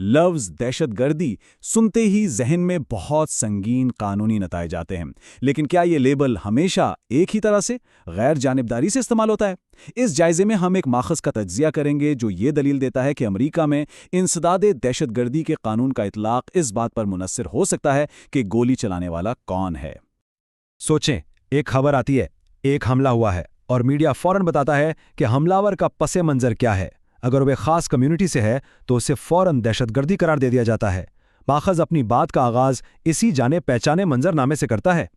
लफ्ज़ दहशत गर्दी सुनते ही जहन में बहुत संगीन कानूनी नताइज आते हैं, लेकिन क्या ये लेबल हमेशा एक ही तरह से गैर जानिबदारी से इस्तेमाल होता है? इस जायजे में हम एक माखज़ का तज्ज़िया करेंगे जो ये दलील देता है कि अमेरिका में इंसदादे दहशत गर्दी के कानून का इतलाक़ इस बात पर मुनस्सिर हो सकता है कि गोली चलाने वाला कौन है। सोचें, एक खबर आती है, एक हमला हुआ है, और मीडिया फौरन बताता है कि हमलावर का पसे मंजर क्या है। अगर वह खास कम्युनिटी से है तो उसे फौरन दहशतगर्दी करार दे दिया जाता है। माखज़ अपनी बात का आगाज़ इसी जाने पहचाने मंजरनामे से करता है।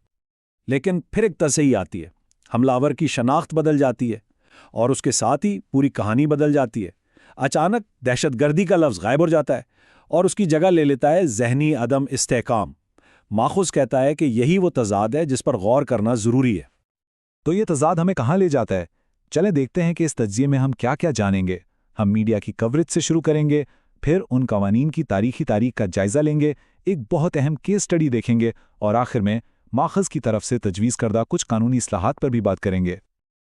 लेकिन फिर एक तसही आती है, हमलावर की शनाख्त बदल जाती है और उसके साथ ही पूरी कहानी बदल जाती है। अचानक दहशतगर्दी का लफ्ज़ गायब हो जाता है और उसकी जगह ले लेता है ज़हनी अदम इस्तेहकाम। माखुज़ कहता है कि यही वो तज़ाद है जिस पर गौर करना ज़रूरी है। तो ये तज़ाद हमें कहाँ ले जाता है? चलें देखते हैं कि इस तज्ज़िये में हम क्या क्या जानेंगे। हम मीडिया की कवरेज से शुरू करेंगे, फिर उन कवानीन की तारीख का जायज़ा लेंगे, एक बहुत अहम केस स्टडी देखेंगे और आखिर में माखज़ की तरफ से तजवीज़ करदा कुछ कानूनी इस्लाहात पर भी बात करेंगे।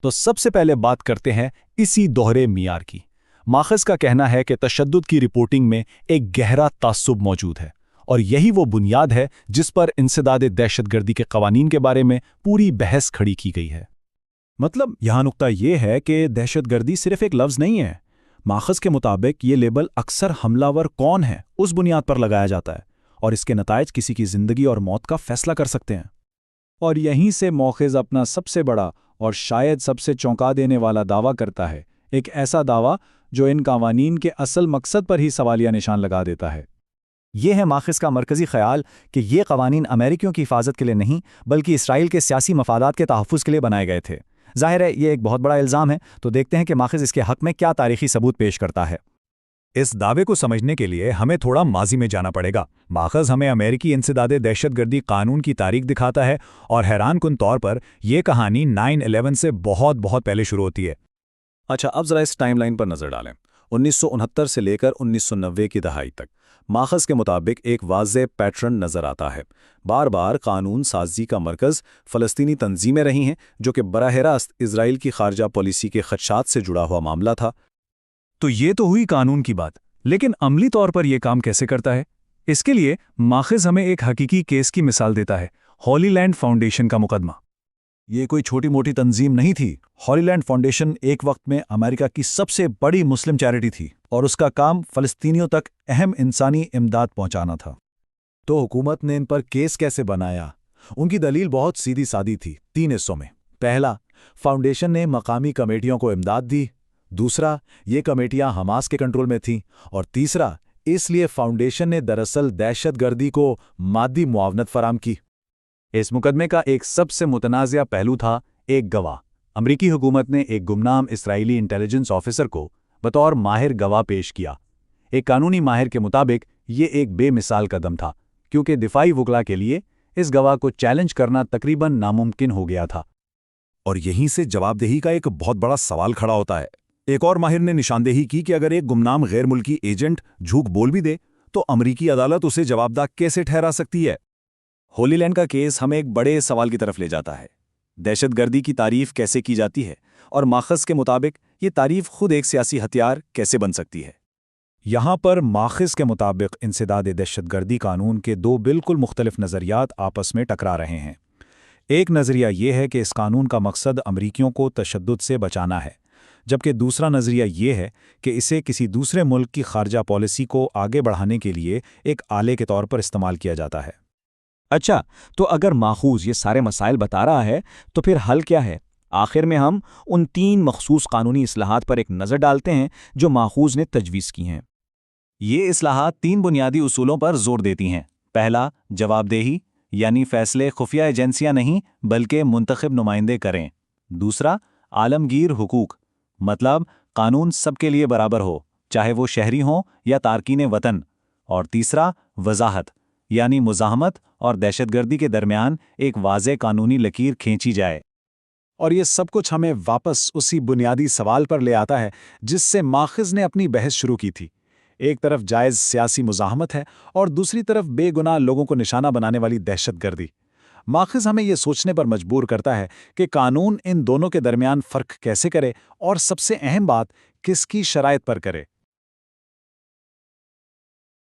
तो सबसे पहले बात करते हैं इसी दोहरे मियार की। माखज़ का कहना है कि तशद्दुद की रिपोर्टिंग में एक गहरा तासुब मौजूद है और यही वो बुनियाद है जिस पर इंसदादे दहशतगर्दी के कवानीन के बारे में पूरी बहस खड़ी की गई है। मतलब यहाँ नुक्ता ये है कि दहशतगर्दी सिर्फ एक लफ्ज़ नहीं है। माखज़ के मुताबिक ये लेबल अक्सर हमलावर कौन है उस बुनियाद पर लगाया जाता है और इसके नताइज किसी की ज़िंदगी और मौत का फैसला कर सकते हैं। और यहीं से मौखिज़ अपना सबसे बड़ा और शायद सबसे चौंका देने वाला दावा करता है, एक ऐसा दावा जो इन कवानीन के असल मकसद पर ही सवालिया निशान लगा देता है। ये है माखज़ का मरकज़ी ख़याल कि ये कवानीन अमेरिकियों की हिफाजत के लिए नहीं बल्कि इसराइल के सियासी मफादात के तहफ़्फ़ुज़ के लिए बनाए गए थे। ज़ाहिर है ये एक बहुत बड़ा इल्ज़ाम है, तो देखते हैं कि माखज़ इसके हक़ में क्या तारीख़ी सबूत पेश करता है। इस दावे को समझने के लिए हमें थोड़ा माजी में जाना पड़ेगा। माखज़ हमें अमेरिकी इंसदादे दहशतगर्दी कानून की तारीख दिखाता है और हैरानकुन तौर पर यह कहानी 9/11 से बहुत बहुत पहले शुरू होती है। अच्छा, अब ज़रा इस टाइमलाइन पर नज़र डालें। 1969 से लेकर 1990 की दहाई तक माखज़ के मुताबिक एक वाज़ेह पैटर्न नज़र आता है। बार बार कानून साजी का मरकज़ फ़लस्तीनी तंजीमें रही हैं जो कि बराह रास्त इजराइल की खारजा पॉलिसी के खदशात से जुड़ा हुआ मामला था। तो ये तो हुई कानून की बात, लेकिन अमली तौर पर यह काम कैसे करता है? इसके लिए माखज़ हमें एक हकीकी केस की मिसाल देता है, होली लैंड फाउंडेशन का मुकदमा। ये कोई छोटी मोटी तंजीम नहीं थी। होली लैंड फाउंडेशन एक वक्त में अमेरिका की सबसे बड़ी मुस्लिम चैरिटी थी और उसका काम फ़लस्तीनियों तक अहम इंसानी इमदाद पहुंचाना था। तो हुकूमत ने इन पर केस कैसे बनाया? उनकी दलील बहुत सीधी सादी थी, 3 हिस्सों में। पहला, फाउंडेशन ने मकामी कमेटियों को इमदाद दी। दूसरा, ये कमेटियां हमास के कंट्रोल में थीं। और तीसरा, इसलिए फाउंडेशन ने दरअसल दहशतगर्दी को मादी मुआवनत फराम की। इस मुकदमे का एक सबसे मुतनाज़िया पहलू था एक गवाह। अमरीकी हुकूमत ने एक गुमनाम इस्राएली इंटेलिजेंस ऑफिसर को बतौर माहिर गवाह पेश किया। एक कानूनी माहिर के मुताबिक ये एक बेमिसाल कदम था, क्योंकि दिफाई वकला के लिए इस गवाह को चैलेंज करना तकरीबन नामुमकिन हो गया था। और यहीं से जवाबदेही का एक बहुत बड़ा सवाल खड़ा होता है। एक और माहिर ने निशानदेही की कि अगर एक गुमनाम गैर मुल्की एजेंट झूठ बोल भी दे तो अमरीकी अदालत उसे जवाबदार कैसे ठहरा सकती है? होली लैंड का केस हमें एक बड़े सवाल की तरफ ले जाता है। दहशतगर्दी की तारीफ कैसे की जाती है और माखज़ के मुताबिक ये तारीफ खुद एक सियासी हथियार कैसे बन सकती है? यहाँ पर माखज़ के मुताबिक इंसदादे दहशतगर्दी कानून के 2 बिल्कुल मुख्तलिफ नज़रियात आपस में टकरा रहे हैं। एक नज़रिया ये है कि इस कानून का मकसद अमरीकियों को तशद्दुद से बचाना है, जबकि दूसरा नज़रिया ये है कि इसे किसी दूसरे मुल्क की खारजा पॉलिसी को आगे बढ़ाने के लिए एक आले के तौर पर इस्तेमाल किया जाता है। अच्छा, तो अगर माखूज़ ये सारे मसाइल बता रहा है तो फिर हल क्या है? आखिर में हम उन 3 मखसूस कानूनी इस्लाहात पर एक नज़र डालते हैं जो माखूज़ ने तजवीज़ की हैं। ये इस्लाहात 3 बुनियादी उसूलों पर जोर देती हैं। पहला, जवाबदेही, यानी फैसले खुफिया एजेंसियां नहीं बल्कि मुंतखब नुमाइंदे करें। दूसरा, आलमगीर हुकूक, मतलब कानून सबके लिए बराबर हो, चाहे वो शहरी हों या तारकीन वतन। और तीसरा, वजाहत, यानी मुज़ाहमत और दहशतगर्दी के दरमियान एक वाज़ेह कानूनी लकीर खींची जाए। और ये सब कुछ हमें वापस उसी बुनियादी सवाल पर ले आता है जिससे माखज़ ने अपनी बहस शुरू की थी। एक तरफ जायज़ सियासी मुज़ाहमत है और दूसरी तरफ बेगुनाह लोगों को निशाना बनाने वाली दहशतगर्दी। माखज़ हमें ये सोचने पर मजबूर करता है कि कानून इन दोनों के दरमियान फ़र्क कैसे करे और सबसे अहम बात, किसकी शराइत पर करे।